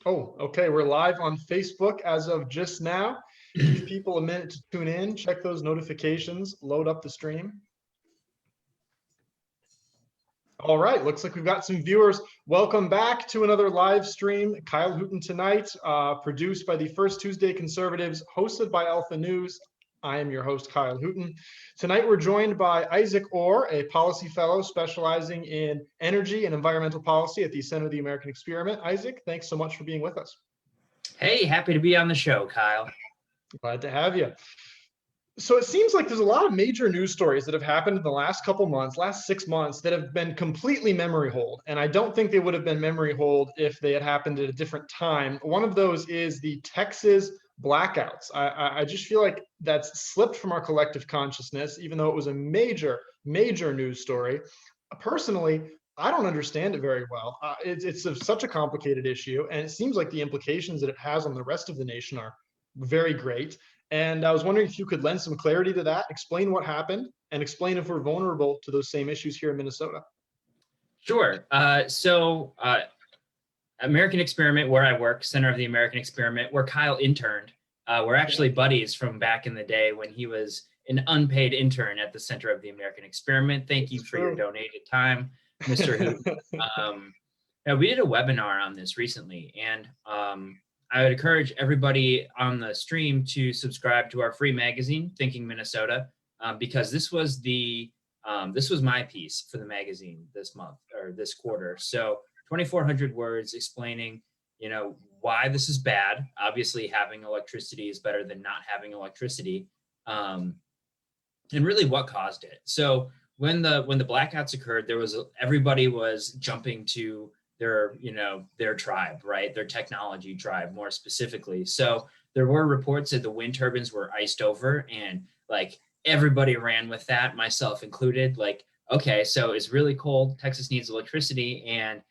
Oh, okay. We're live on Facebook as of just now. Give people a minute to tune in, check those notifications, load up the stream. All right, looks like we've got some viewers. Welcome back to another live stream. Kyle Hooten tonight, produced by the First Tuesday Conservatives, hosted by Alpha News. I am your host, Kyle Hooten. Tonight, we're joined by Isaac Orr, a policy fellow specializing in energy and environmental policy at the Center of the American Experiment. Isaac, thanks so much for being with us. Hey, happy to be on the show, Kyle. Glad to have you. So it seems like there's a lot of major news stories that have happened in the last couple months, last 6 months, that have been completely memory hold. And I don't think they would have been memory hold if they had happened at a different time. One of those is the Texas blackouts. I just feel like that's slipped from our collective consciousness, even though it was a major, major news story. Personally, I don't understand it very well. It's such a complicated issue, and it seems like the implications that it has on the rest of the nation are very great. And I was wondering if you could lend some clarity to that, explain what happened, and explain if we're vulnerable to those same issues here in Minnesota. Sure. American Experiment, where I work, Center of the American Experiment, where Kyle interned. We're actually buddies from back in the day when he was an unpaid intern at the Center of the American Experiment. Thank you for your donated time, Mr. Hooten. We did a webinar on this recently, and I would encourage everybody on the stream to subscribe to our free magazine, Thinking Minnesota, because this was my piece for the magazine this month or this quarter. So 2,400 words explaining, why this is bad. Obviously, having electricity is better than not having electricity, and really what caused it. So when the blackouts occurred, everybody was jumping to their tribe, right? Their technology tribe, more specifically. So there were reports that the wind turbines were iced over, and like everybody ran with that, myself included. Like, okay, so it's really cold. Texas needs electricity, and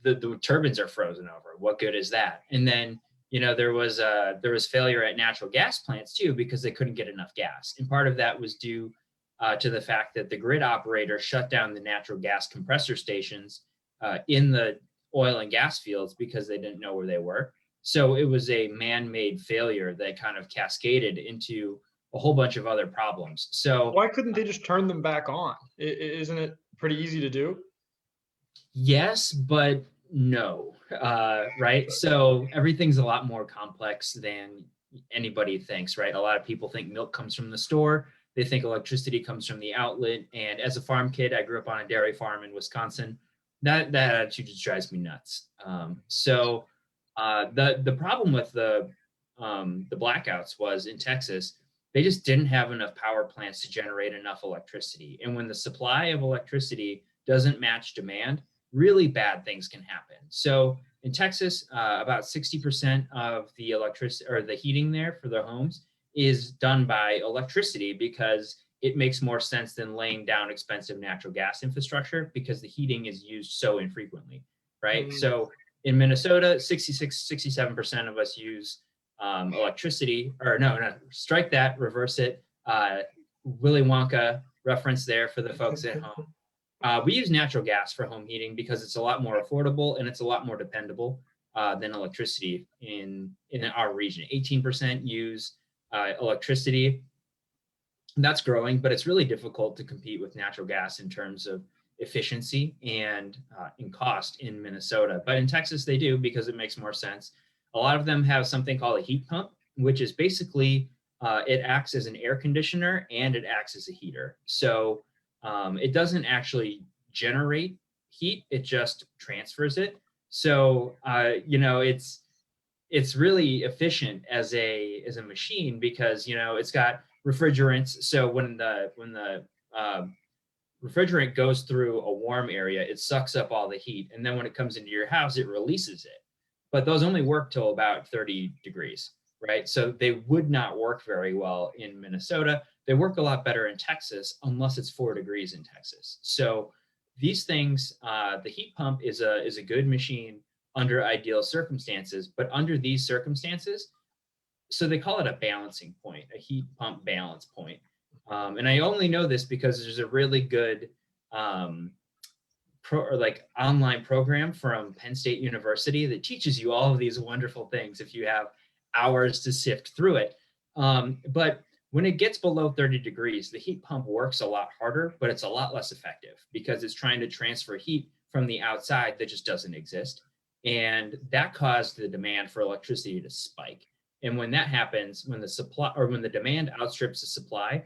the turbines are frozen over. What good is that? And then there was failure at natural gas plants too, because they couldn't get enough gas, and part of that was due to the fact that the grid operator shut down the natural gas compressor stations in the oil and gas fields because they didn't know where they were. So it was a man-made failure that kind of cascaded into a whole bunch of other problems. So why couldn't they just turn them back on? Isn't it pretty easy to do? Yes, but no, right? So everything's a lot more complex than anybody thinks, right? A lot of people think milk comes from the store. They think electricity comes from the outlet. And as a farm kid, I grew up on a dairy farm in Wisconsin. That attitude just drives me nuts. The problem with the blackouts was in Texas, they just didn't have enough power plants to generate enough electricity. And when the supply of electricity doesn't match demand, really bad things can happen. So in Texas, about 60% of the electricity or the heating there for their homes is done by electricity, because it makes more sense than laying down expensive natural gas infrastructure, because the heating is used so infrequently, right? So in Minnesota, 67% of us use electricity, or no, strike that, reverse it. Willy Wonka reference there for the folks at home. We use natural gas for home heating because it's a lot more affordable and it's a lot more dependable than electricity in our region. 18% use electricity. That's growing, but it's really difficult to compete with natural gas in terms of efficiency and in cost in Minnesota. But in Texas, they do, because it makes more sense. A lot of them have something called a heat pump, which is basically it acts as an air conditioner and it acts as a heater. So it doesn't actually generate heat; it just transfers it. So it's really efficient as a machine, because it's got refrigerants. So when the refrigerant goes through a warm area, it sucks up all the heat, and then when it comes into your house, it releases it. But those only work till about 30 degrees, right? So they would not work very well in Minnesota. They work a lot better in Texas, unless it's 4 degrees in Texas. So these things, the heat pump is a good machine under ideal circumstances, but under these circumstances, so they call it a balancing point, a heat pump balance point. And I only know this because there's a really good online program from Penn State University that teaches you all of these wonderful things if you have hours to sift through it. But when it gets below 30 degrees, the heat pump works a lot harder, but it's a lot less effective because it's trying to transfer heat from the outside that just doesn't exist. And that caused the demand for electricity to spike. And when that happens, when the demand outstrips the supply,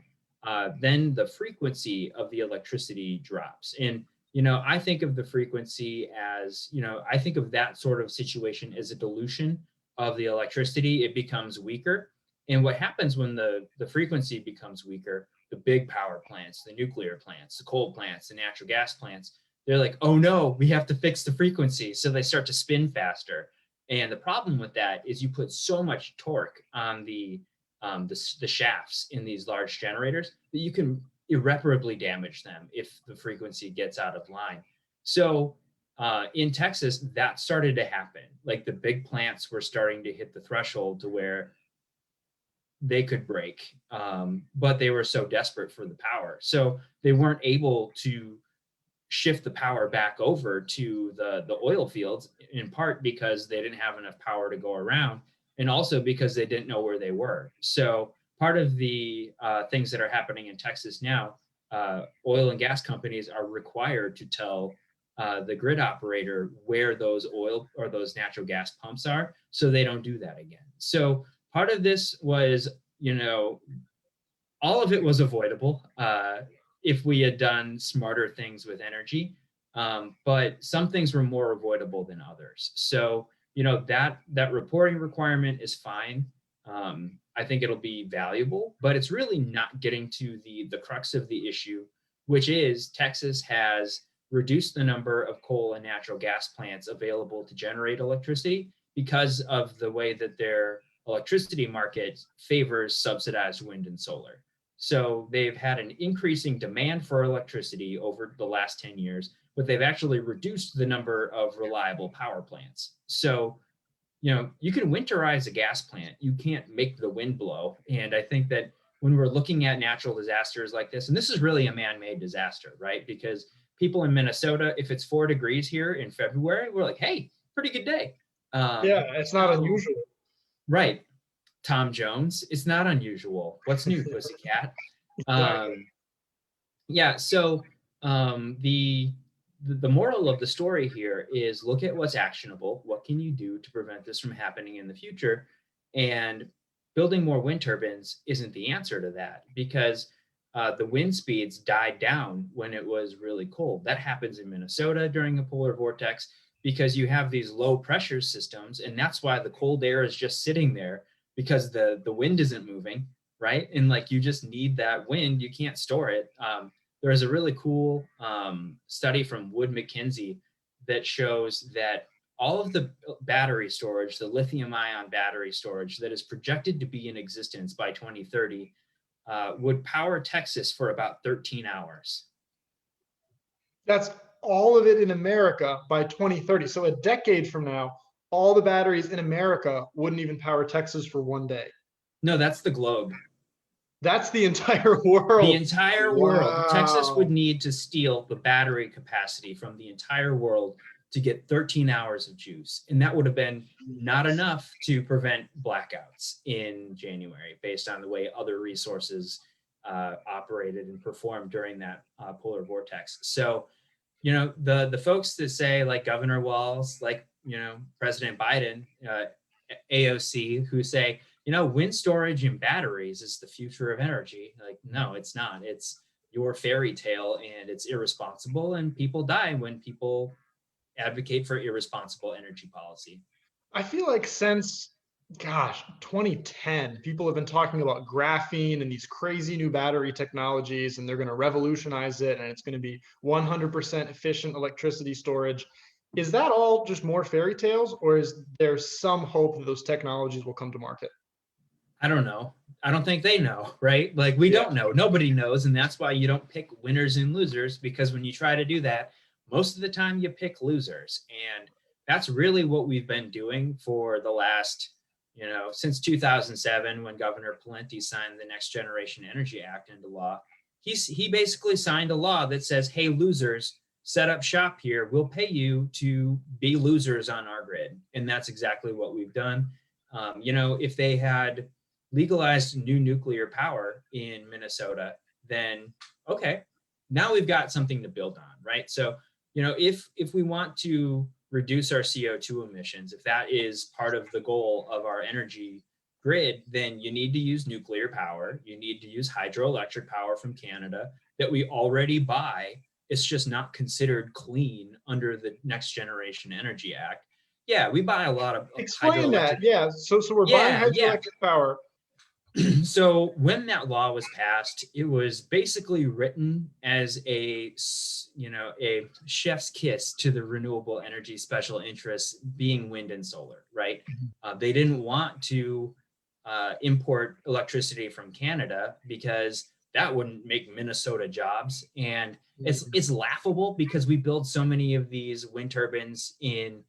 then the frequency of the electricity drops. And I think of the frequency as, I think of that sort of situation as a dilution of the electricity. It becomes weaker. And what happens when the frequency becomes weaker, the big power plants, the nuclear plants, the coal plants, the natural gas plants, they're like, oh no, we have to fix the frequency. So they start to spin faster. And the problem with that is you put so much torque on the shafts in these large generators that you can irreparably damage them if the frequency gets out of line. So in Texas, that started to happen. Like the big plants were starting to hit the threshold to where they could break, but they were so desperate for the power. So they weren't able to shift the power back over to the oil fields, in part because they didn't have enough power to go around, and also because they didn't know where they were. So part of the things that are happening in Texas now, oil and gas companies are required to tell the grid operator where those oil or those natural gas pumps are, so they don't do that again. So part of this was, all of it was avoidable if we had done smarter things with energy, but some things were more avoidable than others. So, that reporting requirement is fine. I think it'll be valuable, but it's really not getting to the crux of the issue, which is Texas has reduced the number of coal and natural gas plants available to generate electricity because of the way that their electricity market favors subsidized wind and solar. So they've had an increasing demand for electricity over the last 10 years, but they've actually reduced the number of reliable power plants. So, you can winterize a gas plant, you can't make the wind blow. And I think that when we're looking at natural disasters like this, and this is really a man-made disaster, right? Because people in Minnesota, if it's 4 degrees here in February, we're like, hey, pretty good day. Yeah, it's not unusual. Right. Tom Jones, it's not unusual. What's new, pussycat? Exactly. Yeah, so the moral of the story here is look at what's actionable. What can you do to prevent this from happening in the future? And building more wind turbines isn't the answer to that, because the wind speeds died down when it was really cold. That happens in Minnesota during a polar vortex because you have these low pressure systems, and that's why the cold air is just sitting there, because the wind isn't moving, right? And like you just need that wind, you can't store it. There's a really cool study from Wood Mackenzie that shows that all of the battery storage, the lithium ion battery storage that is projected to be in existence by 2030 would power Texas for about 13 hours. That's all of it in America by 2030. So a decade from now, all the batteries in America wouldn't even power Texas for one day. No, that's the globe. That's the entire world. The entire world. Wow. Texas would need to steal the battery capacity from the entire world to get 13 hours of juice. And that would have been not enough to prevent blackouts in January, based on the way other resources operated and performed during that polar vortex. So, the folks that say, like Governor Walz, like, President Biden, AOC, who say, wind storage and batteries is the future of energy. Like, no, it's not. It's your fairy tale, and it's irresponsible, and people die when people advocate for irresponsible energy policy. I feel like since, 2010, people have been talking about graphene and these crazy new battery technologies, and they're going to revolutionize it, and it's going to be 100% efficient electricity storage. Is that all just more fairy tales, or is there some hope that those technologies will come to market? I don't know. I don't think they know, right? Like, we don't know. Nobody knows. And that's why you don't pick winners and losers, because when you try to do that, most of the time you pick losers. And that's really what we've been doing for the last, since 2007, when Governor Pawlenty signed the Next Generation Energy Act into law. He basically signed a law that says, hey, losers, set up shop here. We'll pay you to be losers on our grid. And that's exactly what we've done. If they had legalized new nuclear power in Minnesota, then okay, now we've got something to build on, right? So, if we want to reduce our CO2 emissions, if that is part of the goal of our energy grid, then you need to use nuclear power. You need to use hydroelectric power from Canada that we already buy. It's just not considered clean under the Next Generation Energy Act. Yeah, we buy a lot of Explain that. hydroelectric. Yeah. So we're buying Yeah. hydroelectric power. So when that law was passed, it was basically written as a chef's kiss to the renewable energy special interests, being wind and solar, right? They didn't want to import electricity from Canada because that wouldn't make Minnesota jobs. And it's laughable because we build so many of these wind turbines in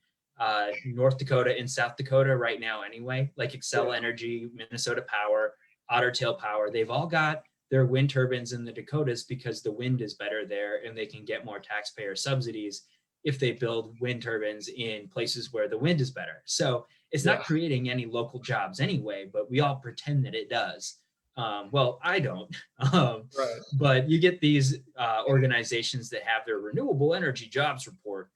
North Dakota and South Dakota right now anyway, like Xcel Energy, Minnesota Power, Otter Tail Power. They've all got their wind turbines in the Dakotas because the wind is better there and they can get more taxpayer subsidies if they build wind turbines in places where the wind is better. So it's not creating any local jobs anyway, but we all pretend that it does. Well, I don't. But you get these organizations that have their renewable energy jobs report.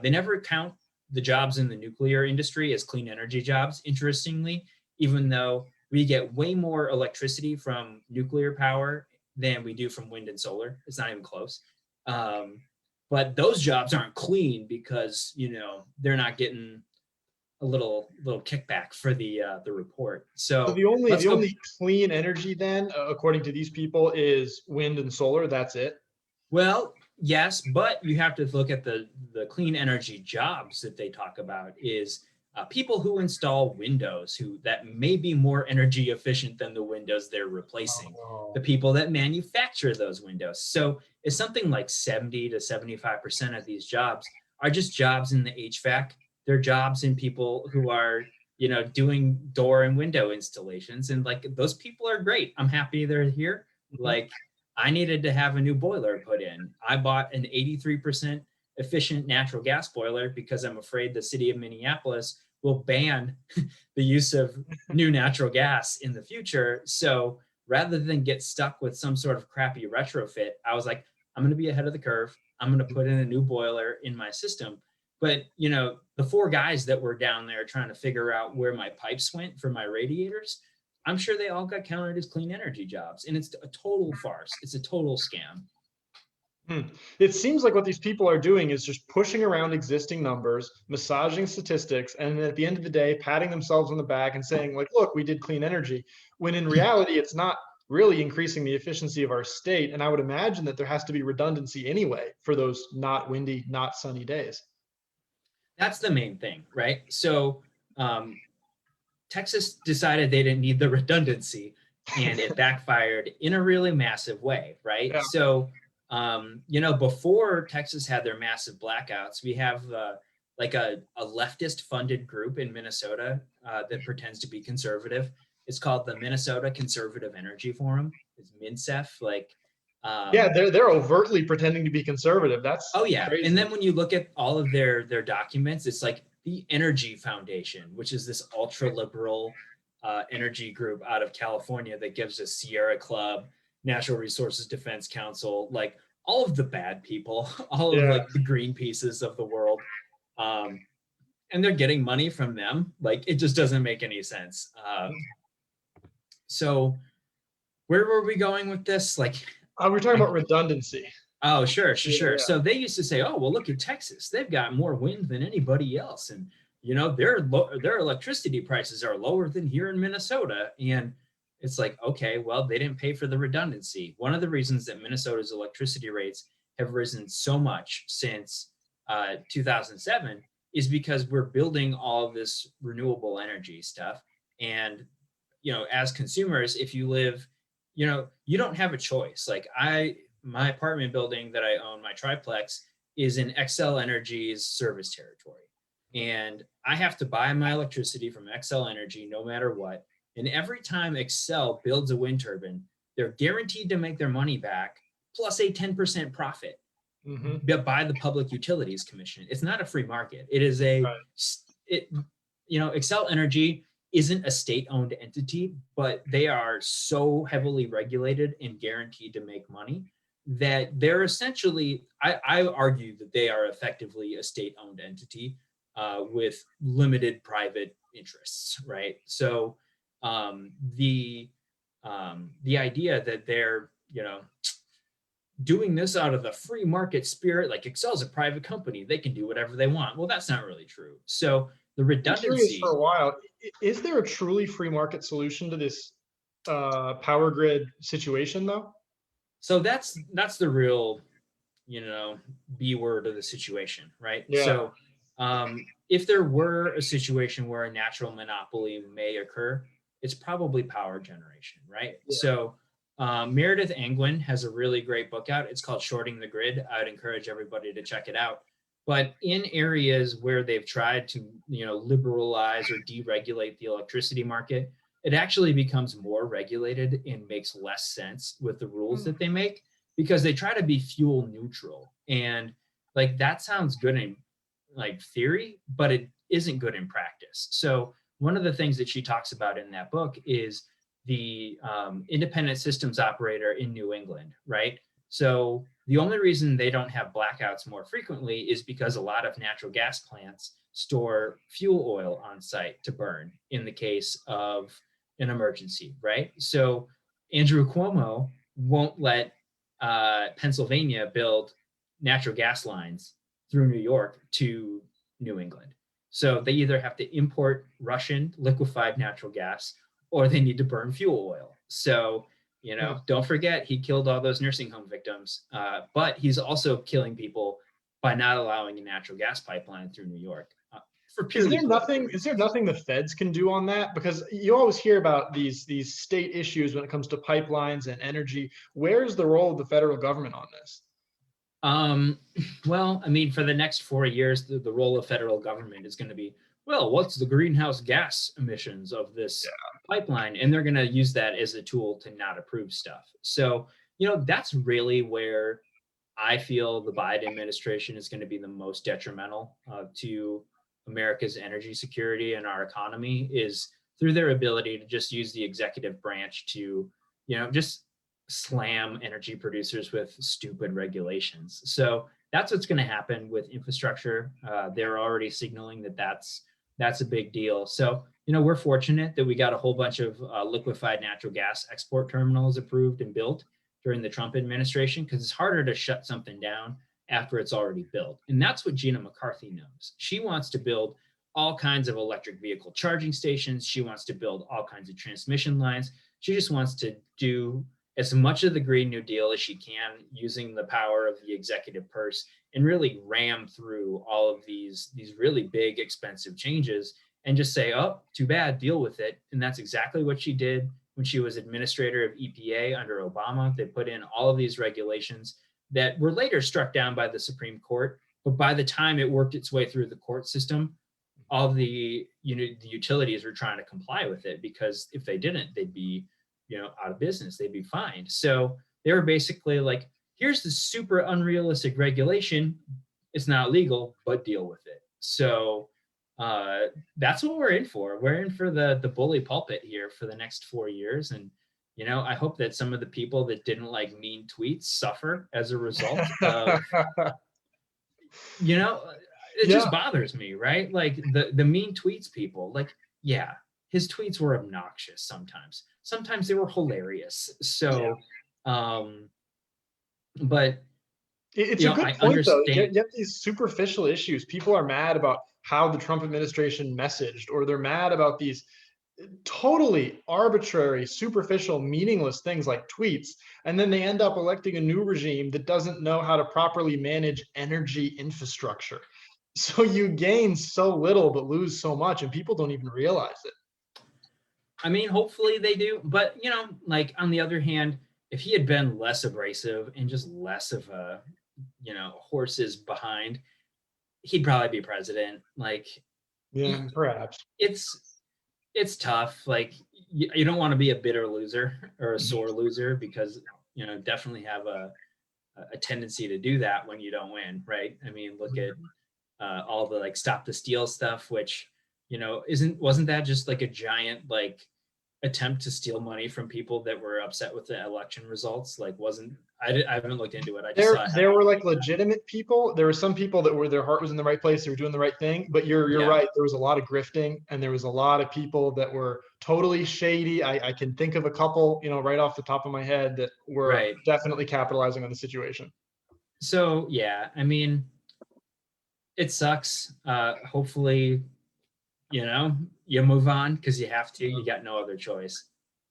They never count the jobs in the nuclear industry as clean energy jobs, interestingly, even though we get way more electricity from nuclear power than we do from wind and solar. It's not even close. But those jobs aren't clean because, they're not getting a little kickback for the report. So the only clean energy then, according to these people, is wind and solar. That's it. Well, yes, but you have to look at the clean energy jobs that they talk about is people who install windows that may be more energy efficient than the windows they're replacing. The people that manufacture those windows. So it's something like 70 to 75% of these jobs are just jobs in the HVAC. They're jobs in people who are, doing door and window installations. And like, those people are great. I'm happy they're here. Like, I needed to have a new boiler put in. I bought an 83% efficient natural gas boiler because I'm afraid the city of Minneapolis will ban the use of new natural gas in the future. So rather than get stuck with some sort of crappy retrofit, I was like, I'm going to be ahead of the curve. I'm going to put in a new boiler in my system. But, the 4 guys that were down there trying to figure out where my pipes went for my radiators, I'm sure they all got counted as clean energy jobs. And it's a total farce. It's a total scam. It seems like what these people are doing is just pushing around existing numbers, massaging statistics, and at the end of the day, patting themselves on the back and saying, like, look, we did clean energy, when in reality, it's not really increasing the efficiency of our state. And I would imagine that there has to be redundancy anyway for those not windy, not sunny days. That's the main thing, right? So Texas decided they didn't need the redundancy, and it backfired in a really massive way, right? Yeah. So, before Texas had their massive blackouts, we have like a leftist funded group in Minnesota that pretends to be conservative. It's called the Minnesota Conservative Energy Forum. It's MINSEF. They're overtly pretending to be conservative. That's crazy. And then when you look at all of their documents, it's like the Energy Foundation, which is this ultra liberal energy group out of California that gives us Sierra Club, Natural Resources Defense Council, like all of the bad people, all of like the Greenpeaces of the world. And they're getting money from them. Like, it just doesn't make any sense. So where were we going with this? We're talking about redundancy. Oh, sure. So they used to say, oh, well, look at Texas. They've got more wind than anybody else. And, their electricity prices are lower than here in Minnesota. And it's like, okay, well, they didn't pay for the redundancy. One of the reasons that Minnesota's electricity rates have risen so much since 2007 is because we're building all of this renewable energy stuff. And, as consumers, if you live, you don't have a choice. Like my apartment building that I own, my triplex, is in Xcel Energy's service territory. And I have to buy my electricity from Xcel Energy no matter what. And every time Xcel builds a wind turbine, they're guaranteed to make their money back plus a 10% profit. by the Public Utilities Commission. It's not a free market. It is Xcel Energy isn't a state-owned entity, but they are so heavily regulated and guaranteed to make money that they're essentially, I argue that they are effectively a state-owned entity with limited private interests, right? So the idea that they're, doing this out of the free market spirit, like Excel's a private company, they can do whatever they want. Well, that's not really true. So the I'm curious redundancy. for a while, is there a truly free market solution to this power grid situation though? So that's the real, B word of the situation, right? Yeah. So if there were a situation where a natural monopoly may occur, it's probably power generation, right? Yeah. So Meredith Angwin has a really great book out. It's called Shorting the Grid. I would encourage everybody to check it out. But in areas where they've tried to, liberalize or deregulate the electricity market, it actually becomes more regulated and makes less sense with the rules that they make, because they try to be fuel neutral. And like, that sounds good in like theory, but it isn't good in practice. So one of the things that she talks about in that book is the independent systems operator in New England, right? So the only reason they don't have blackouts more frequently is because a lot of natural gas plants store fuel oil on site to burn in the case of an emergency, right? So Andrew Cuomo won't let Pennsylvania build natural gas lines through New York to New England. So they either have to import Russian liquefied natural gas or they need to burn fuel oil. So, don't forget, he killed all those nursing home victims, but he's also killing people by not allowing a natural gas pipeline through New York. Is there nothing the feds can do on that? Because you always hear about these state issues when it comes to pipelines and energy. Where's the role of the federal government on this? Well, I mean, for the next 4 years, the role of federal government is going to be, well, what's the greenhouse gas emissions of this pipeline? And they're going to use that as a tool to not approve stuff. So, that's really where I feel the Biden administration is going to be the most detrimental to America's energy security and our economy, is through their ability to just use the executive branch to, just slam energy producers with stupid regulations. So that's what's going to happen with infrastructure. They're already signaling that that's a big deal. So, we're fortunate that we got a whole bunch of liquefied natural gas export terminals approved and built during the Trump administration, because it's harder to shut something down after it's already built. And that's what Gina McCarthy knows. She wants to build all kinds of electric vehicle charging stations. She wants to build all kinds of transmission lines. She just wants to do as much of the Green New Deal as she can using the power of the executive purse and really ram through all of these really big, expensive changes and just say, oh, too bad, deal with it. And that's exactly what she did when she was administrator of EPA under Obama. They put in all of these regulations that were later struck down by the Supreme Court. But by the time it worked its way through the court system, all of the utilities were trying to comply with it, because if they didn't, they'd be out of business, they'd be fined. So they were basically like, here's the super unrealistic regulation. It's not legal, but deal with it. So that's what we're in for. We're in for the bully pulpit here for the next 4 years. And, I hope that some of the people that didn't like mean tweets suffer as a result of, it just bothers me, right? Like the mean tweets people, like, yeah, his tweets were obnoxious sometimes. Sometimes they were hilarious. So, but it's a good point, though. You have these superficial issues. People are mad about how the Trump administration messaged, or they're mad about these totally arbitrary, superficial, meaningless things like tweets. And then they end up electing a new regime that doesn't know how to properly manage energy infrastructure. So you gain so little but lose so much, and people don't even realize it. I mean, hopefully they do. But, like, on the other hand, if he had been less abrasive and just less of a, horses behind, he'd probably be president. Like, yeah, perhaps. It's tough. Like, you don't want to be a bitter loser or a sore loser, because, definitely have a a tendency to do that when you don't win, right? I mean, look at all the like stop the steal stuff, which, wasn't that just like a giant like attempt to steal money from people that were upset with the election results? Like, I haven't looked into it. I just saw it. There were like legitimate people. There were some people that were their heart was in the right place. They were doing the right thing. But you're right. There was a lot of grifting, and there was a lot of people that were totally shady. I can think of a couple, right off the top of my head that were Right. definitely capitalizing on the situation. So yeah, I mean, it sucks. Hopefully, you move on because you have to. You got no other choice.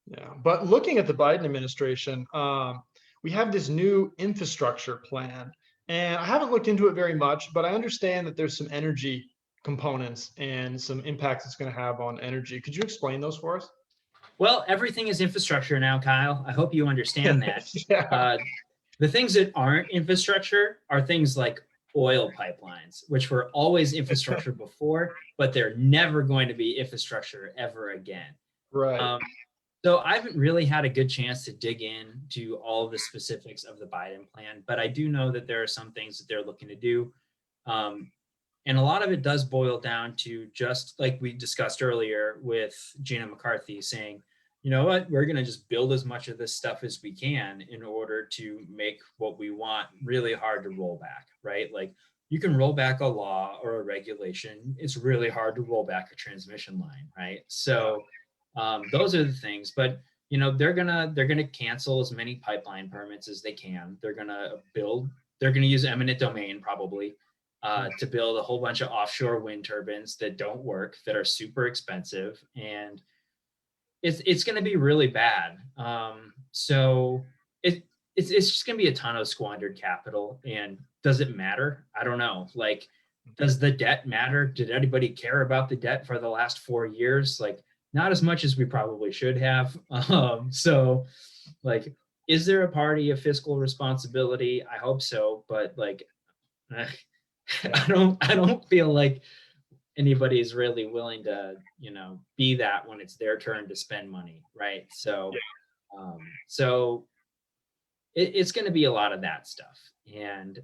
Yeah, but looking at the Biden administration, we have this new infrastructure plan, and I haven't looked into it very much, but I understand that there's some energy components and some impacts it's going to have on energy. Could you explain those for us? Well, everything is infrastructure now, Kyle. I hope you understand that. Yeah. The things that aren't infrastructure are things like oil pipelines, which were always infrastructure before, but they're never going to be infrastructure ever again. Right. So I haven't really had a good chance to dig into all of the specifics of the Biden plan, but I do know that there are some things that they're looking to do. And a lot of it does boil down to, just like we discussed earlier with Gina McCarthy, saying, you know what, we're going to just build as much of this stuff as we can in order to make what we want really hard to roll back, right? Like, you can roll back a law or a regulation. It's really hard to roll back a transmission line, right? So those are the things. But they're gonna cancel as many pipeline permits as they can. They're gonna use eminent domain probably to build a whole bunch of offshore wind turbines that don't work, that are super expensive, and it's going to be really bad. So it's just going to be a ton of squandered capital. And does it matter? I don't know. Like, does the debt matter? Did anybody care about the debt for the last 4 years? Like, not as much as we probably should have. So, like, is there a party of fiscal responsibility? I hope so, but like, I don't feel like anybody is really willing to, be that when it's their turn to spend money, right? So, so it's going to be a lot of that stuff. And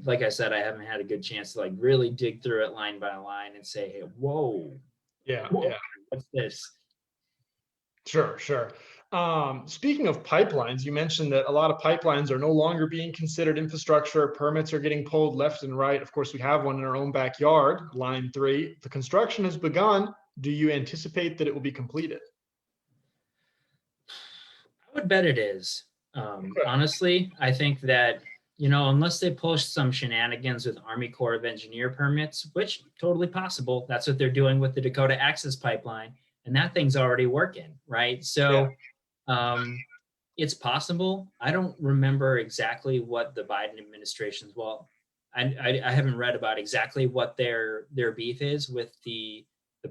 like I said, I haven't had a good chance to like really dig through it line by line and say, hey, whoa, Yeah. what's this? Sure. Speaking of pipelines, you mentioned that a lot of pipelines are no longer being considered infrastructure. Permits are getting pulled left and right. Of course, we have one in our own backyard, Line 3. The construction has begun. Do you anticipate that it will be completed? I would bet it is. Honestly, I think that, unless they push some shenanigans with Army Corps of Engineer permits, which totally possible. That's what they're doing with the Dakota Access Pipeline, and that thing's already working, right? So it's possible. I don't remember exactly what the Biden administration's, I haven't read about exactly what their beef is with the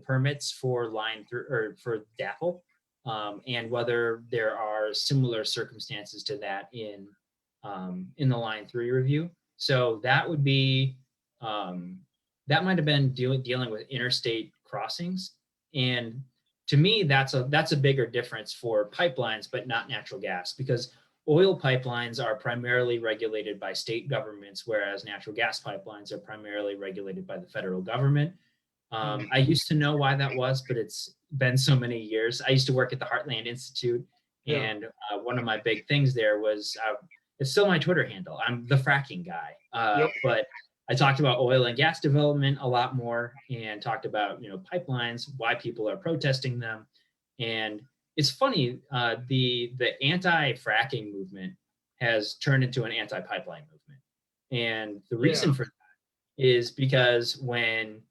permits for Line 3 or for DAPL. And whether there are similar circumstances to that in the Line 3 review. So that would be that might have been dealing with interstate crossings, and to me that's a bigger difference for pipelines, but not natural gas, because oil pipelines are primarily regulated by state governments, whereas natural gas pipelines are primarily regulated by the federal government. I used to know why that was, but it's been so many years. I used to work at the Heartland Institute, and one of my big things there was, it's still my Twitter handle, I'm the fracking guy. But I talked about oil and gas development a lot more, and talked about pipelines, why people are protesting them. And it's funny, the anti-fracking movement has turned into an anti-pipeline movement, and the reason for that is because when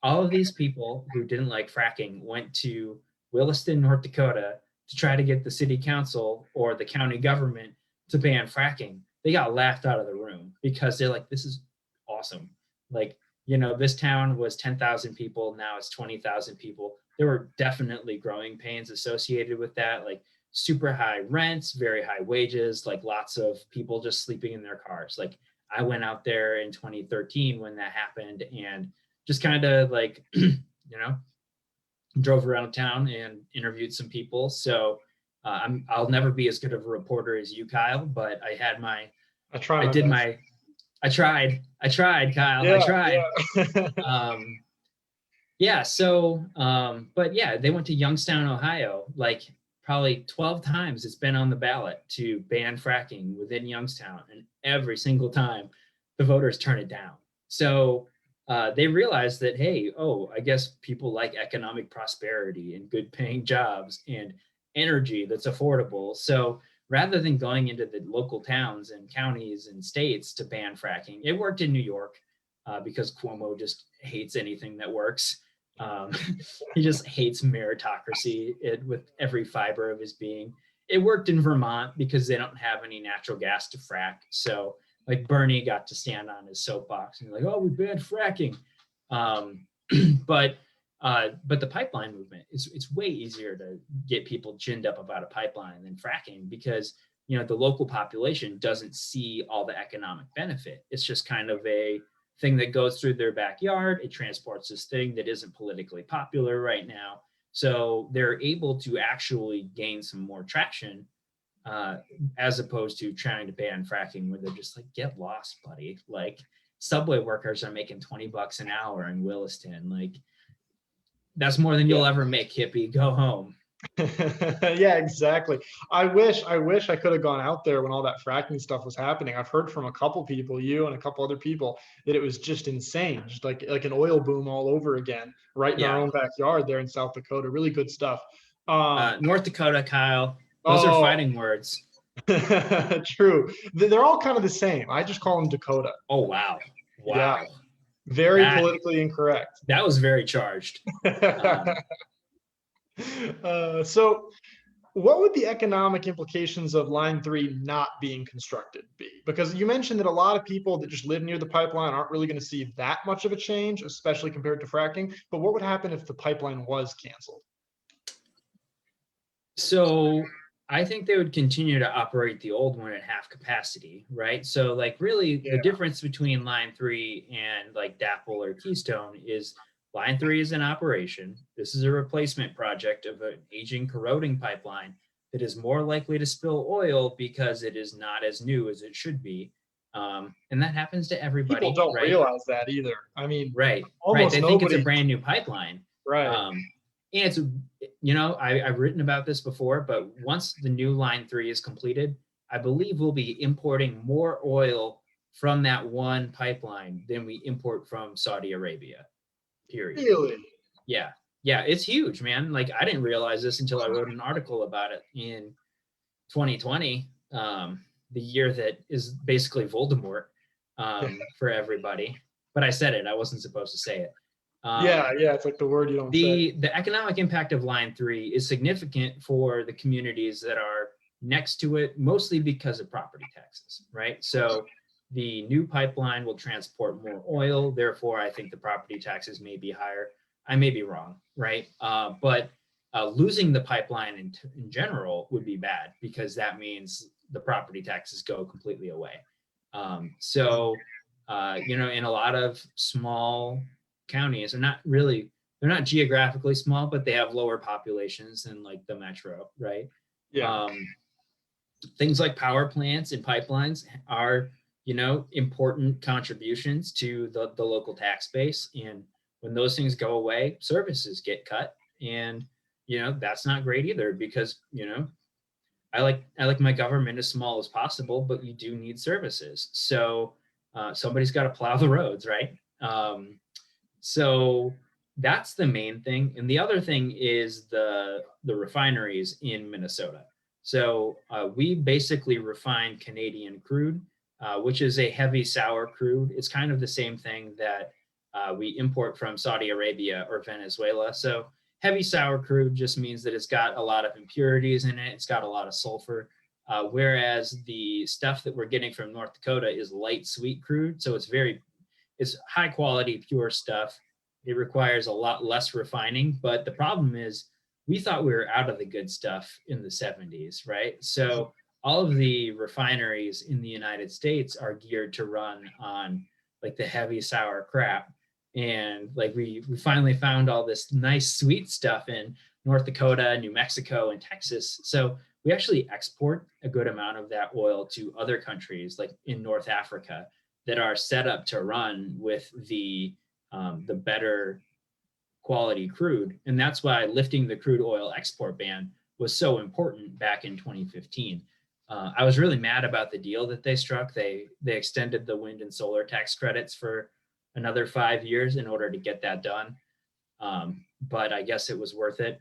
all of these people who didn't like fracking went to Williston, North Dakota to try to get the city council or the county government to ban fracking, they got laughed out of the room, because they're like, this is awesome. Like, this town was 10,000 people, now it's 20,000 people. There were definitely growing pains associated with that, like super high rents, very high wages, like lots of people just sleeping in their cars. Like, I went out there in 2013 when that happened, and just kind of like, drove around town and interviewed some people. So I'll never be as good of a reporter as you, Kyle, but I had my I try I my did best. my, I tried, Kyle, I Yeah, tried. yeah. Um, yeah, so, but yeah, they went to Youngstown, Ohio, like probably 12 times it's been on the ballot to ban fracking within Youngstown, and every single time the voters turn it down. So they realized that, hey, oh, I guess people like economic prosperity and good paying jobs and energy that's affordable. So rather than going into the local towns and counties and states to ban fracking, it worked in New York because Cuomo just hates anything that works. Um, he just hates meritocracy with every fiber of his being. It worked in Vermont because they don't have any natural gas to frack. So, like, Bernie got to stand on his soapbox and like, oh, we banned fracking. Um, but but the pipeline movement, it's way easier to get people ginned up about a pipeline than fracking because the local population doesn't see all the economic benefit. It's just kind of a thing that goes through their backyard. It transports this thing that isn't politically popular right now. So they're able to actually gain some more traction uh, as opposed to trying to ban fracking where they're just like, get lost, buddy. Like subway workers are making $20 an hour in Williston. Like that's more than you'll Yeah. ever make, hippie. Go home. Yeah, exactly. I wish I could have gone out there when all that fracking stuff was happening. I've heard from a couple people, you and a couple other people, that it was just insane, just like an oil boom all over again, right in our Yeah. own backyard there in South Dakota. Really good stuff. Um, North Dakota, Kyle. Those are oh, fighting words. true. They're all kind of the same. I just call them Dakota. Oh wow, Yeah, wow. very That politically incorrect. that was very charged. Um, So what would the economic implications of line 3 not being constructed be? Because you mentioned that a lot of people that just live near the pipeline aren't really going to see that much of a change, especially compared to fracking. But what would happen if the pipeline was canceled? So I think they would continue to operate the old one at half capacity, right? So like really the Yeah, difference between line 3 and like DAPL or Keystone is line 3 is in operation. This is a replacement project of an aging corroding pipeline that is more likely to spill oil because it is not as new as it should be. And that happens to people everybody, don't right? realize that either. I mean, Right. almost They think it's a nobody, brand new pipeline. right? Um, and it's, I've written about this before, but once the new line 3 is completed, I believe we'll be importing more oil from that one pipeline than we import from Saudi Arabia, period. Really? Yeah. Yeah. It's huge, man. Like I didn't realize this until I wrote an article about it in 2020, the year that is basically Voldemort for everybody. But I said it. I wasn't supposed to say it. Yeah, Um, yeah. It's like the word you don't say. the economic impact of line 3 is significant for the communities that are next to it, mostly because of property taxes, right? So the new pipeline will transport more oil, therefore I think the property taxes may be higher. I may be wrong, right? But losing the pipeline in general would be bad because that means the property taxes go completely away. In a lot of small counties are not really, they're not geographically small, but they have lower populations than like the metro, right? Yeah. Um, Things like power plants and pipelines are, important contributions to the local tax base. And when those things go away, services get cut. And, that's not great either because, I like my government as small as possible, but you do need services. So somebody's got to plow the roads, right? So that's the main thing. And the other thing is the refineries in Minnesota. So we basically refine Canadian crude, which is a heavy sour crude. It's kind of the same thing that we import from Saudi Arabia or Venezuela. So heavy sour crude just means that it's got a lot of impurities in it. It's got a lot of sulfur. Whereas the stuff that we're getting from North Dakota is light sweet crude. So it's high quality, pure stuff. It requires a lot less refining. But the problem is, we thought we were out of the good stuff in the 70s, right? So all of the refineries in the United States are geared to run on like the heavy sour crap. And like we finally found all this nice sweet stuff in North Dakota, New Mexico, and Texas. So we actually export a good amount of that oil to other countries, like in North Africa, that are set up to run with the better quality crude. And that's why lifting the crude oil export ban was so important back in 2015. I was really mad about the deal that they struck. They extended the wind and solar tax credits for another 5 years in order to get that done. But I guess it was worth it.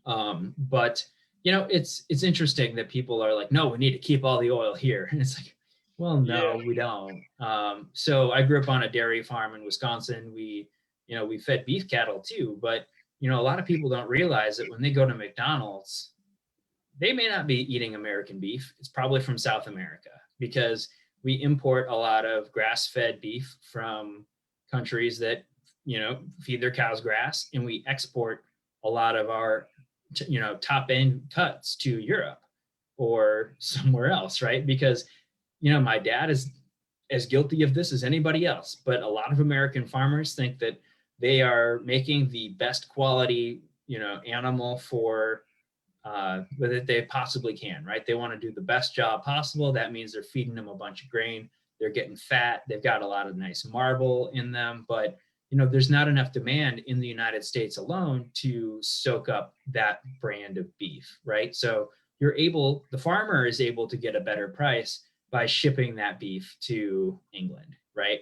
But it's interesting that people are like, no, we need to keep all the oil here. And it's like, well, no, we don't. So I grew up on a dairy farm in Wisconsin. We fed beef cattle too, but a lot of people don't realize that when they go to McDonald's, they may not be eating American beef. It's probably from South America, because we import a lot of grass-fed beef from countries that, feed their cows grass, and we export a lot of our, top end cuts to Europe or somewhere else, right? Because, my dad is as guilty of this as anybody else, but a lot of American farmers think that they are making the best quality, animal for that they possibly can, right? They want to do the best job possible. That means they're feeding them a bunch of grain. They're getting fat. They've got a lot of nice marble in them, but there's not enough demand in the United States alone to soak up that brand of beef, right? So the farmer is able to get a better price by shipping that beef to England, right?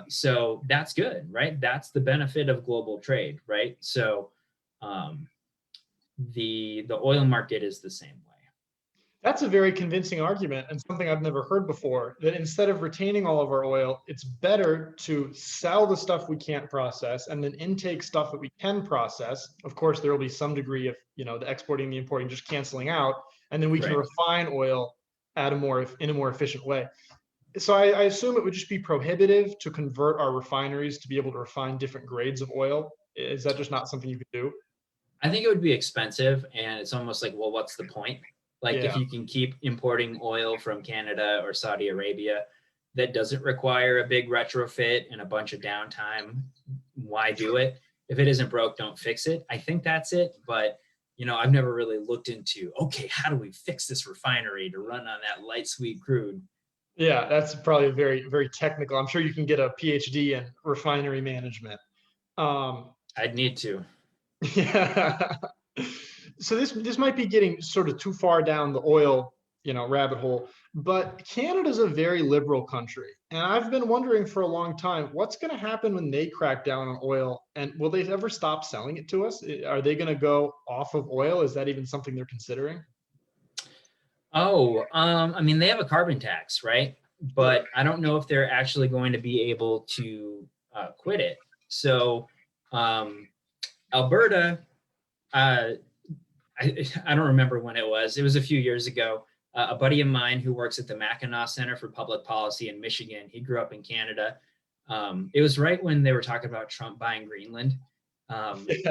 So that's good, right? That's the benefit of global trade, right? So the oil market is the same way. That's a very convincing argument, and something I've never heard before, that instead of retaining all of our oil, it's better to sell the stuff we can't process and then intake stuff that we can process. Of course, there will be some degree of, the exporting, the importing just canceling out, and then we can refine oil in a more efficient way. So I assume it would just be prohibitive to convert our refineries to be able to refine different grades of oil. Is that just not something you could do? I think it would be expensive, and it's almost like, well, what's the point? Like, if you can keep importing oil from Canada or Saudi Arabia that doesn't require a big retrofit and a bunch of downtime, why do it? If it isn't broke, don't fix it. I think that's it. But, I've never really looked into, okay, how do we fix this refinery to run on that light sweet crude? Yeah, that's probably very, very technical. I'm sure you can get a PhD in refinery management. I'd need to. Yeah. So this might be getting sort of too far down the oil, rabbit hole, but Canada's a very liberal country. And I've been wondering for a long time, what's going to happen when they crack down on oil, and will they ever stop selling it to us? Are they going to go off of oil? Is that even something they're considering? Oh, I mean, they have a carbon tax, right? But I don't know if they're actually going to be able to quit it. So Alberta, I don't remember when it was. It was a few years ago. A buddy of mine who works at the Mackinac Center for Public Policy in Michigan, he grew up in Canada. It was right when they were talking about Trump buying Greenland.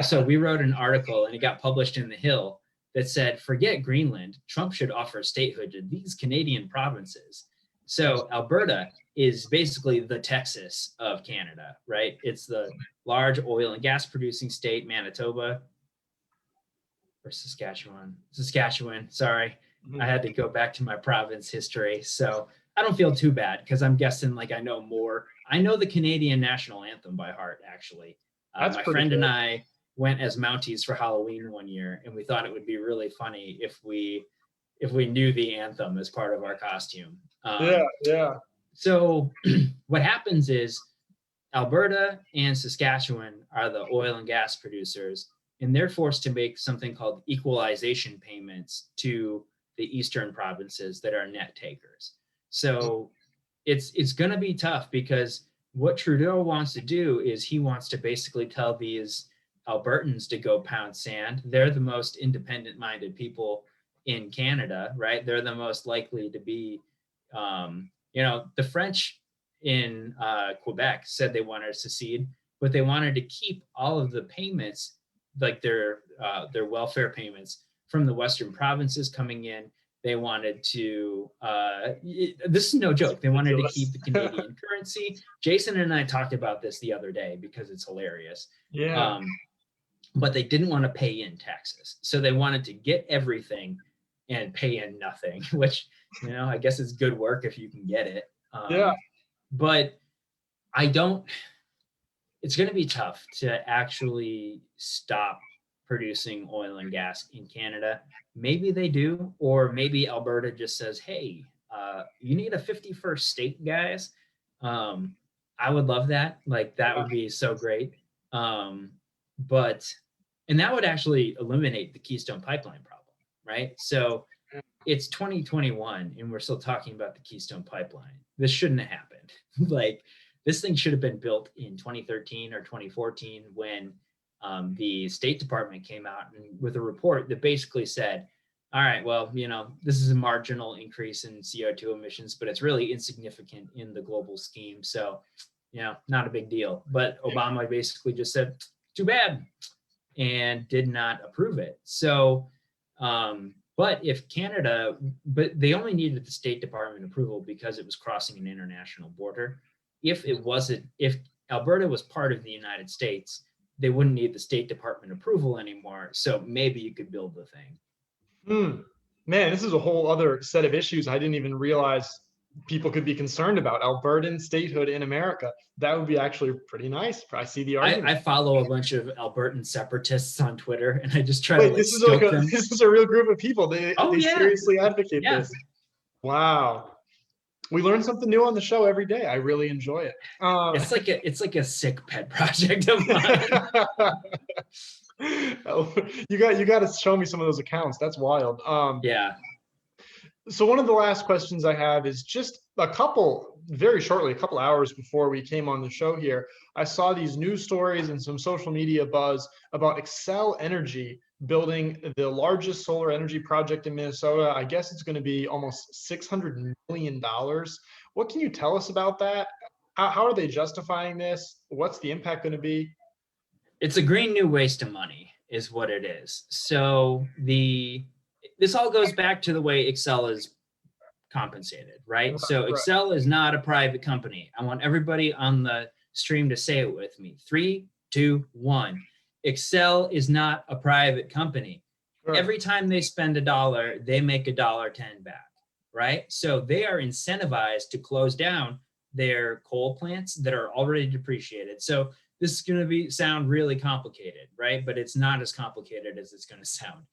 So we wrote an article, and it got published in The Hill, that said, forget Greenland, Trump should offer statehood to these Canadian provinces. So Alberta is basically the Texas of Canada, right? It's the large oil and gas producing state. Manitoba or Saskatchewan, sorry. I had to go back to my province history. So I don't feel too bad, because I'm guessing like I know more. I know the Canadian national anthem by heart, actually. My friend and I went as Mounties for Halloween one year, and we thought it would be really funny if we knew the anthem as part of our costume. Yeah. So what happens is Alberta and Saskatchewan are the oil and gas producers, and they're forced to make something called equalization payments to the eastern provinces that are net takers. So it's going to be tough, because what Trudeau wants to do is he wants to basically tell these Albertans to go pound sand. They're the most independent-minded people in Canada, right? They're the most likely to be, the French in Quebec said they wanted to secede, but they wanted to keep all of the payments, like their welfare payments from the Western provinces coming in. They wanted to, this is no joke, they wanted to keep the Canadian currency. Jason and I talked about this the other day because it's hilarious. Yeah. but they didn't want to pay in taxes. So they wanted to get everything and pay in nothing, which, I guess is good work if you can get it. Yeah. But it's going to be tough to actually stop producing oil and gas in Canada. Maybe they do, or maybe Alberta just says, hey, you need a 51st state, guys. I would love that. Like, that would be so great. And that would actually eliminate the Keystone Pipeline problem, right? So it's 2021 and we're still talking about the Keystone Pipeline. This shouldn't have happened. Like, this thing should have been built in 2013 or 2014 when the State Department came out with a report that basically said, all right, well, this is a marginal increase in CO2 emissions, but it's really insignificant in the global scheme. So, not a big deal. But Obama basically just said, too bad, and did not approve it. So, but they only needed the State Department approval because it was crossing an international border. If Alberta was part of the United States, they wouldn't need the State Department approval anymore. So maybe you could build the thing. Man, this is a whole other set of issues I didn't even realize people could be concerned about. Albertan statehood in America. That would be actually pretty nice. I see the argument. I follow a bunch of Albertan separatists on Twitter, and I just try to this is a real group of people. They seriously advocate this. Wow. We learn something new on the show every day. I really enjoy it. It's like a sick pet project of mine. You got to show me some of those accounts. That's wild. Yeah. So one of the last questions I have is just very shortly, a couple hours before we came on the show here, I saw these news stories and some social media buzz about Xcel Energy building the largest solar energy project in Minnesota. I guess it's going to be almost $600 million. What can you tell us about that? How are they justifying this? What's the impact going to be? It's a green new waste of money is what it is. So this all goes back to the way Xcel is compensated, right? So Xcel is not a private company. I want everybody on the stream to say it with me. 3, 2, 1. Xcel is not a private company. Sure. Every time they spend $1, they make $1.10 back, right? So they are incentivized to close down their coal plants that are already depreciated. So this is going to sound really complicated, right? But it's not as complicated as it's going to sound.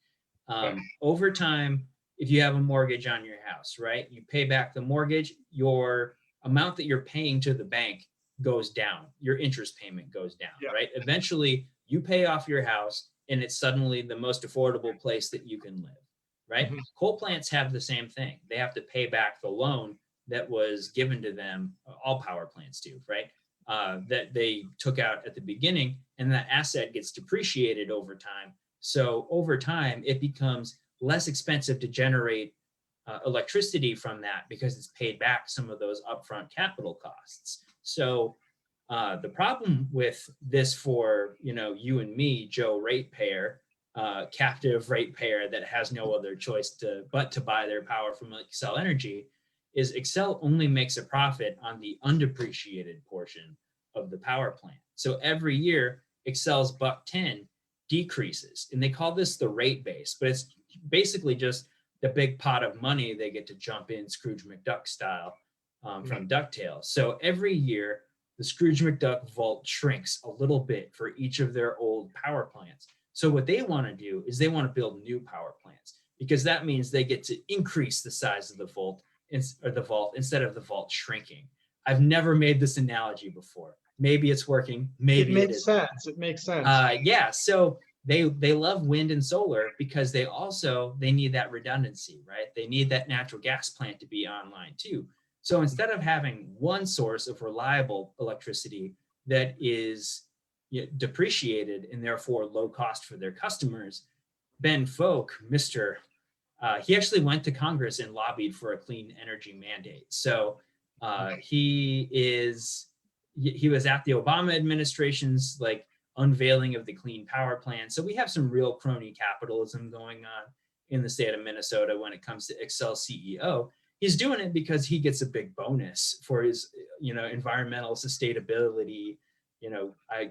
Over time, if you have a mortgage on your house, right, you pay back the mortgage, your amount that you're paying to the bank goes down. Your interest payment goes down, right? Eventually, you pay off your house and it's suddenly the most affordable place that you can live, right? Mm-hmm. Coal plants have the same thing. They have to pay back the loan that was given to them. All power plants do, right? That they took out at the beginning, and that asset gets depreciated over time. So over time, it becomes less expensive to generate electricity from that because it's paid back some of those upfront capital costs. So the problem with this for you and me, Joe ratepayer, captive ratepayer that has no other choice but to buy their power from Xcel Energy, is Xcel only makes a profit on the undepreciated portion of the power plant. So every year, Xcel's $1.10 decreases, and they call this the rate base, but it's basically just the big pot of money they get to jump in Scrooge McDuck style from DuckTales. So every year, the Scrooge McDuck vault shrinks a little bit for each of their old power plants. So what they want to do is they want to build new power plants, because that means they get to increase the size of the vault instead of the vault shrinking. I've never made this analogy before. Maybe it's working. Maybe it makes sense. It makes sense. Yeah. So they love wind and solar because they need that redundancy, right? They need that natural gas plant to be online too. So instead of having one source of reliable electricity that is depreciated and therefore low cost for their customers, Ben Folk, he actually went to Congress and lobbied for a clean energy mandate. So he was at the Obama administration's unveiling of the clean power plan. So we have some real crony capitalism going on in the state of Minnesota when it comes to Xcel CEO. He's doing it because he gets a big bonus for his, environmental sustainability,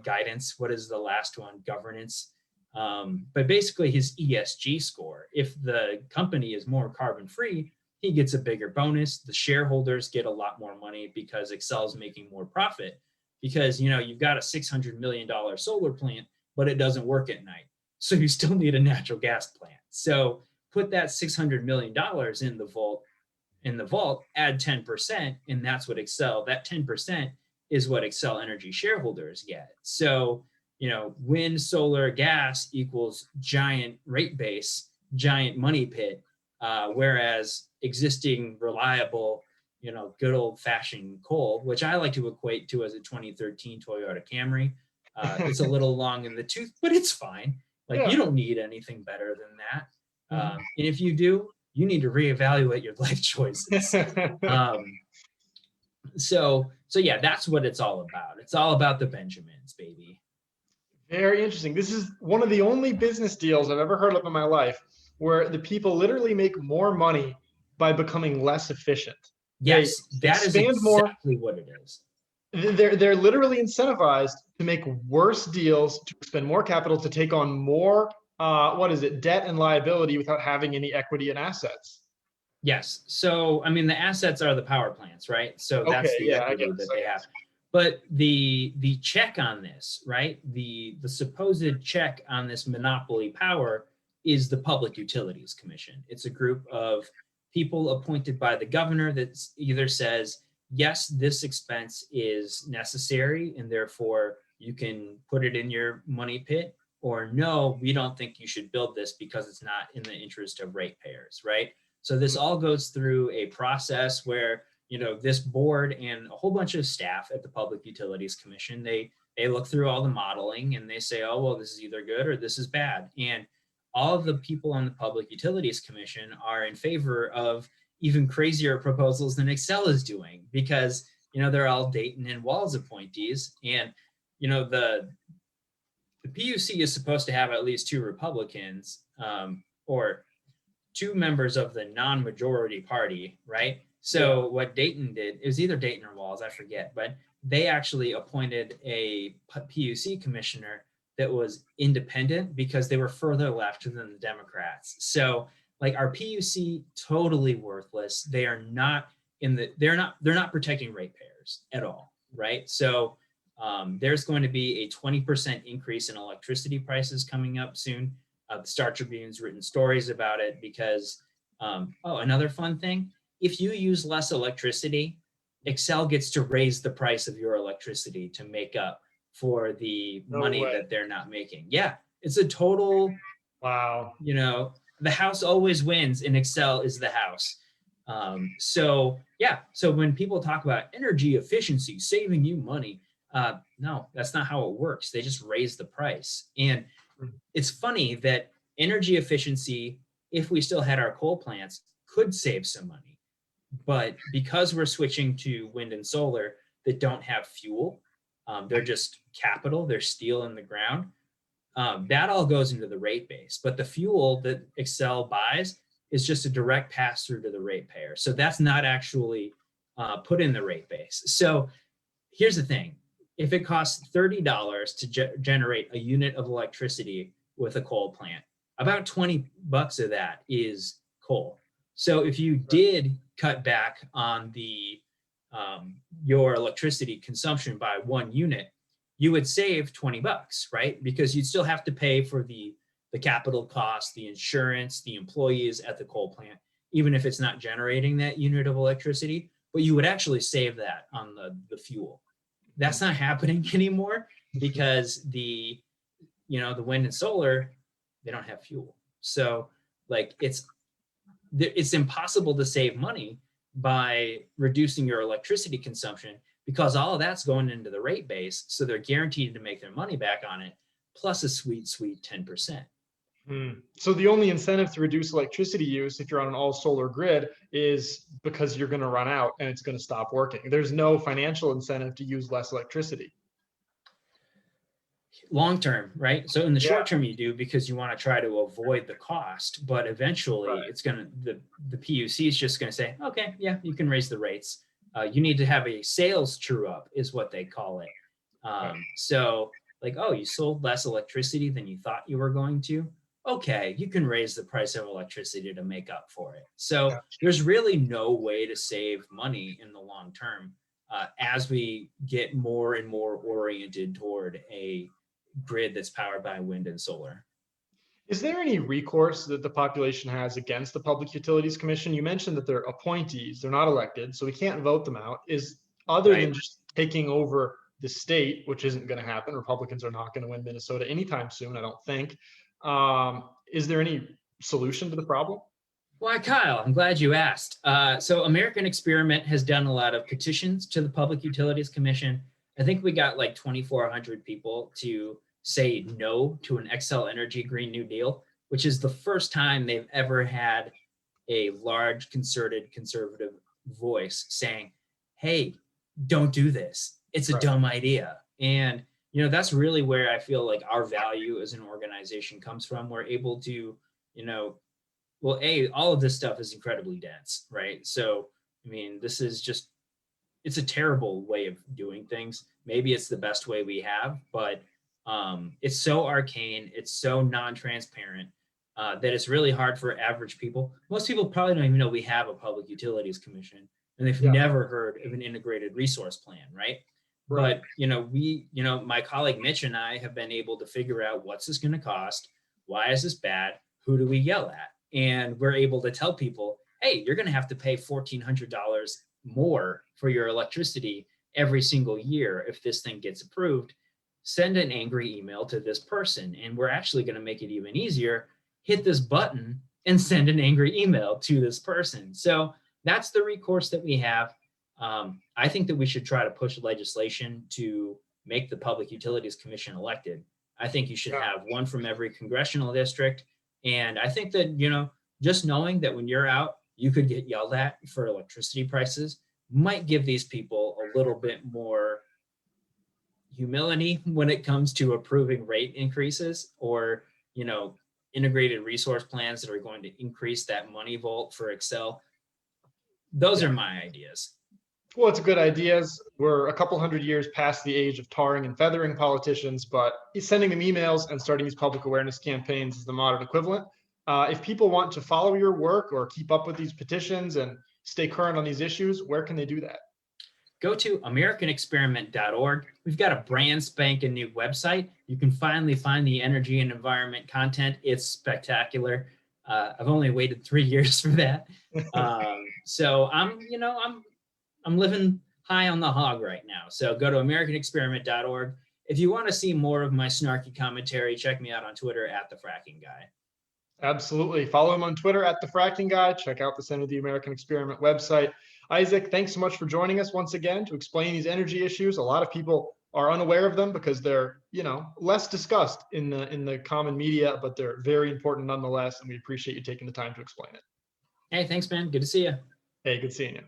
guidance. What is the last one? Governance. But basically his ESG score, if the company is more carbon free, he gets a bigger bonus. The shareholders get a lot more money because Excel's making more profit, because you've got a $600 million solar plant, but it doesn't work at night. So you still need a natural gas plant. So put that $600 million in the vault, add 10%, and that's what that 10% is what Xcel Energy shareholders get. So, wind, solar, gas equals giant rate base, giant money pit, whereas existing reliable, good old fashioned coal, which I like to equate to as a 2013 Toyota Camry. It's a little long in the tooth, but it's fine. Like, you don't need anything better than that. And if you do, you need to reevaluate your life choices. So yeah, that's what it's all about. It's all about the Benjamins, baby. Very interesting. This is one of the only business deals I've ever heard of in my life where the people literally make more money by becoming less efficient. Yes, that is exactly what it is. They're literally incentivized to make worse deals, to spend more capital, to take on more debt and liability without having any equity and assets. Yes. So, I mean, the assets are the power plants, right? So that's the equity that they have. But the check on this, right? The supposed check on this monopoly power is the Public Utilities Commission. It's a group of people appointed by the governor that either says, yes, this expense is necessary and therefore you can put it in your money pit, or no, we don't think you should build this because it's not in the interest of ratepayers, right? So this all goes through a process where, this board and a whole bunch of staff at the Public Utilities Commission, they look through all the modeling and they say, oh, well, this is either good or this is bad. And all of the people on the Public Utilities Commission are in favor of even crazier proposals than Xcel is doing, because, they're all Dayton and Walz appointees. And, the PUC is supposed to have at least two Republicans, or two members of the non-majority party, right? So what Dayton did, it was either Dayton or Walz, I forget, but they actually appointed a PUC commissioner that was independent because they were further left than the Democrats. So like, our PUC, totally worthless. They are not they're not protecting ratepayers at all, right? So there's going to be a 20% increase in electricity prices coming up soon. The Star Tribune's written stories about it because, another fun thing, if you use less electricity, Xcel gets to raise the price of your electricity to make up for the money that they're not making. Yeah, it's a total, wow. The house always wins and Xcel is the house. So when people talk about energy efficiency, saving you money, no, that's not how it works. They just raise the price. And it's funny that energy efficiency, if we still had our coal plants, could save some money. But because we're switching to wind and solar that don't have fuel, they're just capital, they're steel in the ground, that all goes into the rate base. But the fuel that Xcel buys is just a direct pass through to the ratepayer. So that's not actually put in the rate base. So here's the thing. If it costs $30 to generate a unit of electricity with a coal plant, about $20 of that is coal. So if you did cut back on your electricity consumption by 1 unit, you would save $20, right? Because you'd still have to pay for the capital cost, the insurance, the employees at the coal plant, even if it's not generating that unit of electricity, but you would actually save that on the fuel. That's not happening anymore because the wind and solar, they don't have fuel. So like, it's impossible to save money by reducing your electricity consumption because all of that's going into the rate base. So they're guaranteed to make their money back on it, plus a sweet, sweet 10%. So the only incentive to reduce electricity use if you're on an all solar grid is because you're going to run out and it's going to stop working. There's no financial incentive to use less electricity. Long term, right? So in the short term you do because you want to try to avoid the cost, but eventually it's going to, the PUC is just going to say, okay, yeah, you can raise the rates. You need to have a sales true up is what they call it. So like, oh, you sold less electricity than you thought you were going to. Okay, you can raise the price of electricity to make up for it. So there's really no way to save money in the long term as we get more and more oriented toward a grid that's powered by wind and solar. Is there any recourse that the population has against the Public Utilities Commission? You mentioned that they're appointees, they're not elected, so we can't vote them out. Is other Right. than just taking over the state, which isn't going to happen. Republicans are not going to win Minnesota anytime soon, I don't think. Is there any solution to the problem? Why, Kyle, I'm glad you asked. So American Experiment has done a lot of petitions to the Public Utilities Commission. I think we got like 2,400 people to say no to an Xcel Energy Green New Deal, which is the first time they've ever had a large concerted conservative voice saying, hey, don't do this. It's a Right. dumb idea. And, you know, that's really where I feel like our value as an organization comes from. We're able to, you know, well, all of this stuff is incredibly dense, right? So, I mean, this is just, it's a terrible way of doing things. Maybe it's the best way we have, but it's so arcane, it's so non-transparent that it's really hard for average people. Most people probably don't even know we have a Public Utilities Commission, and they've Yeah. never heard of an integrated resource plan, right? Right. But my colleague Mitch and I have been able to figure out what's this going to cost, why is this bad, who do we yell at, and we're able to tell people, hey, you're going to have to pay $1,400 more for your electricity every single year if this thing gets approved. Send an angry email to this person, and we're actually going to make it even easier. Hit this button and send an angry email to this person. So that's the recourse that we have. I think that we should try to push legislation to make the Public Utilities Commission elected. I think you should have one from every congressional district. And I think that, you know, just knowing that when you're out, you could get yelled at for electricity prices might give these people a little bit more humility when it comes to approving rate increases or, you know, integrated resource plans that are going to increase that money vault for Xcel. Those are my ideas. Well, it's good ideas. We're a couple hundred years past the age of tarring and feathering politicians, but sending them emails and starting these public awareness campaigns is the modern equivalent. If people want to follow your work or keep up with these petitions and stay current on these issues, where can they do that? Go to americanexperiment.org. We've got a brand spanking new website. You can finally find the energy and environment content. It's spectacular. I've only waited 3 years for that. So I'm living high on the hog right now. So go to americanexperiment.org. If you want to see more of my snarky commentary, check me out on Twitter at The Fracking Guy. Absolutely. Follow him on Twitter at The Fracking Guy. Check out the Center of the American Experiment website. Isaac, thanks so much for joining us once again to explain these energy issues. A lot of people are unaware of them because they're, less discussed in the common media, but they're very important nonetheless. And we appreciate you taking the time to explain it. Hey, thanks, man. Good to see you. Hey, good seeing you.